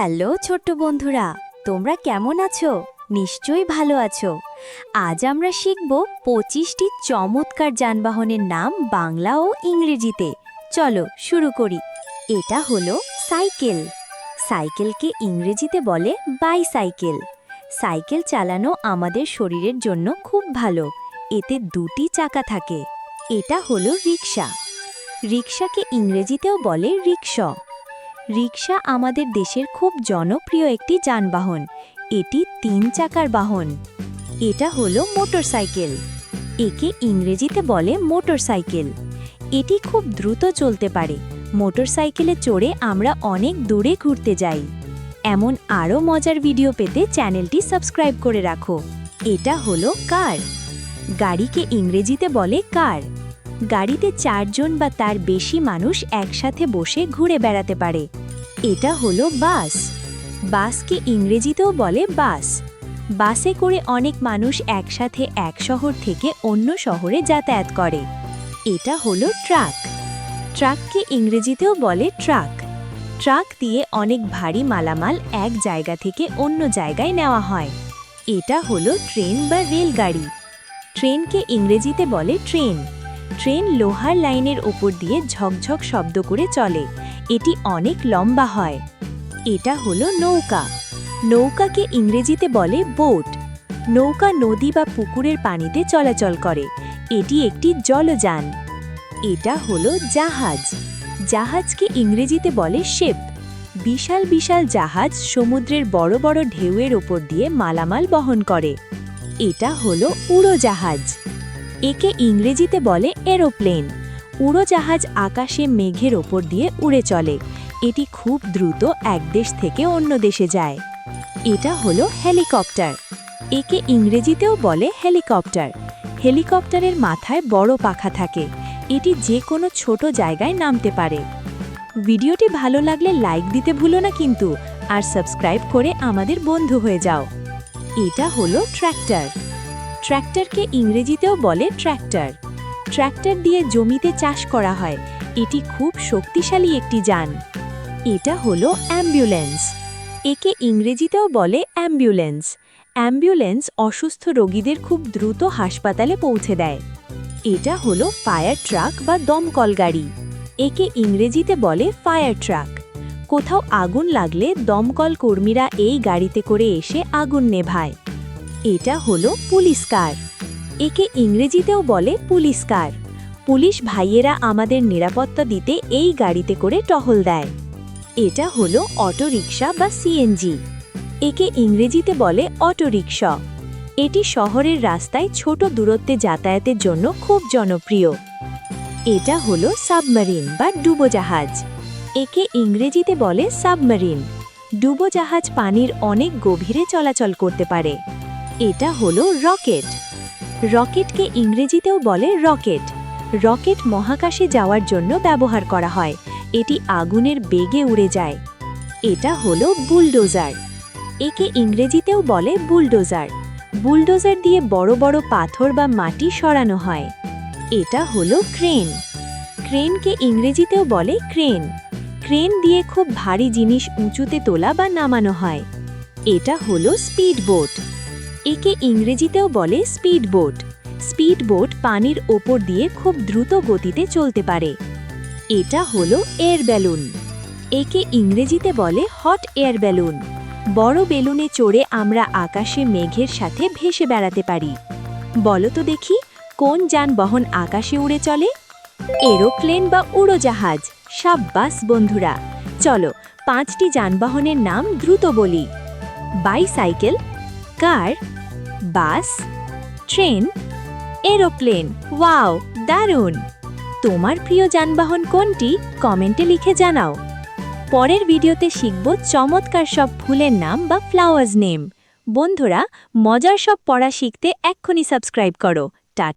Hello ছোট্ট বন্ধুরা, তোমরা কেমন আছো? নিশ্চয়ই ভালো আছো। আজ আমরা শিখব 25টি চমৎকার যানবাহনের নাম বাংলা ও ইংরেজিতে। চলো শুরু করি। এটা হলো সাইকেল। সাইকেলকে ইংরেজিতে বলে বাইসাইকেল। সাইকেল চালানো আমাদের শরীরের জন্য খুব ভালো। এতে দুটি চাকা থাকে। এটা হলো রিক্সা। রিক্সাকে ইংরেজিতেও বলে রিক্সা। রিক্সা আমাদের দেশের খুব জনপ্রিয় একটি যানবাহন। এটি 3 চাকার বাহন। এটা হলো মোটরসাইকেল। একে ইংরেজিতে বলে মোটরসাইকেল। এটি খুব দ্রুত চলতে পারে। মোটরসাইকেলে চড়ে আমরা অনেক দূরে ঘুরতে যাই। এমন আরও মজার ভিডিও পেতে চ্যানেলটি সাবস্ক্রাইব করে রাখো। এটা হলো কার। গাড়িকে ইংরেজিতে বলে কার। গাড়িতে 4 জন বা তার বেশি মানুষ একসাথে বসে ঘুরে বেড়াতে পারে। এটা হলো বাস। বাসকে ইংরেজিতেও বলে বাস। বাসে করে অনেক মানুষ একসাথে এক শহর থেকে অন্য শহরে যাতায়াত করে। এটা হলো ট্রাক। ট্রাককে ইংরেজিতেও বলে ট্রাক। ট্রাক দিয়ে অনেক ভারী মালামাল এক জায়গা থেকে অন্য জায়গায় নেওয়া হয়। এটা হলো ট্রেন বা রেলগাড়ি। ট্রেনকে ইংরেজিতে বলে ট্রেন। ট্রেন লোহার লাইনের ওপর দিয়ে ঝকঝক শব্দ করে চলে। এটি অনেক লম্বা হয়। এটা হলো নৌকা। নৌকাকে ইংরেজিতে বলে বোট। নৌকা নদী বা পুকুরের পানিতে চলাচল করে। এটি একটি জলযান। এটা হলো জাহাজ। জাহাজকে ইংরেজিতে বলে শিপ। বিশাল বিশাল জাহাজ সমুদ্রের বড় বড় ঢেউয়ের ওপর দিয়ে মালামাল বহন করে। এটা হলো উড়োজাহাজ। একে ইংরেজিতে বলে এরোপ্লেন। উড়োজাহাজ আকাশে মেঘের ওপর দিয়ে উড়ে চলে। এটি খুব দ্রুত এক দেশ থেকে অন্য দেশে যায়। এটা হলো হেলিকপ্টার। একে ইংরেজিতেও বলে হেলিকপ্টার। হেলিকপ্টারের মাথায় বড় পাখা থাকে। এটি যে কোনো ছোট জায়গায় নামতে পারে। ভিডিওটি ভালো লাগলে লাইক দিতে ভুলো না কিন্তু, আর সাবস্ক্রাইব করে আমাদের বন্ধু হয়ে যাও। এটা হলো ট্র্যাক্টর। ট্র্যাক্টরকে ইংরেজিতেও বলে ট্র্যাক্টর। ট্র্যাক্টর দিয়ে জমিতে চাষ করা হয়। এটি খুব শক্তিশালী একটি যান। এটা হলো অ্যাম্বুলেন্স। একে ইংরেজিতেও বলে অ্যাম্বুলেন্স। অ্যাম্বুলেন্স অসুস্থ রোগীদের খুব দ্রুত হাসপাতালে পৌঁছে দেয়। এটা হলো ফায়ার ট্রাক বা দমকল গাড়ি। একে ইংরেজিতে বলে ফায়ার ট্রাক। কোথাও আগুন লাগলে দমকল কর্মীরা এই গাড়িতে করে এসে আগুন নেভায়। এটা হলো পুলিশ কার। একে ইংরেজিতেও বলে পুলিশ কার। পুলিশ ভাইয়েরা আমাদের নিরাপত্তা দিতে এই গাড়িতে করে টহল দেয়। এটা হলো অটোরিকশা বা সিএনজি। একে ইংরেজিতে বলে অটোরিকশা। এটি শহরের রাস্তায় ছোট দূরত্বে যাতায়াতের জন্য খুব জনপ্রিয়। এটা হলো সাবমেরিন বা ডুবোজাহাজ। একে ইংরেজিতে বলে সাবমেরিন। ডুবোজাহাজ পানির অনেক গভীরে চলাচল করতে পারে। এটা হলো রকেট। রকেটকে ইংরেজিতেও বলে রকেট। রকেট মহাকাশে যাওয়ার জন্য ব্যবহার করা হয়। এটি আগুনের বেগে উড়ে যায়। এটা হলো বুলডোজার। একে ইংরেজিতেও বলে বুলডোজার। বুলডোজার দিয়ে বড় বড় পাথর বা মাটি সরানো হয়। এটা হলো ক্রেন। ক্রেনকে ইংরেজিতেও বলে ক্রেন। ক্রেন দিয়ে খুব ভারী জিনিস উঁচুতে তোলা বা নামানো হয়। এটা হলো স্পিডবোট। একে ইংরেজিতেও বলে স্পিডবোট। স্পিডবোট পানির ওপর দিয়ে খুব দ্রুত গতিতে চলতে পারে। এটা হলো এয়ার বেলুন। একে ইংরেজিতে বলে হট এয়ার বেলুন। বড় বেলুনে চড়ে আমরা আকাশে মেঘের সাথে ভেসে বেড়াতে পারি। বলো তো দেখি, কোন যানবাহন আকাশে উড়ে চলে? এরোপ্লেন বা উড়োজাহাজ। সাব্বাস বন্ধুরা। চলো 5টি যানবাহনের নাম দ্রুত বলি। বাইসাইকেল, কার, বাস, ট্রেন, এরোপ্লেন। ওয়াও, দারুণ! তোমার প্রিয় যানবাহন কোনটি? কমেন্টে লিখে জানাও। পরের ভিডিওতে শিখব চমৎকার সব ফুলের নাম বা ফ্লাওয়ার্স নেম। বন্ধুরা, মজার সব পড়া শিখতে এক্ষুনি সাবস্ক্রাইব করো।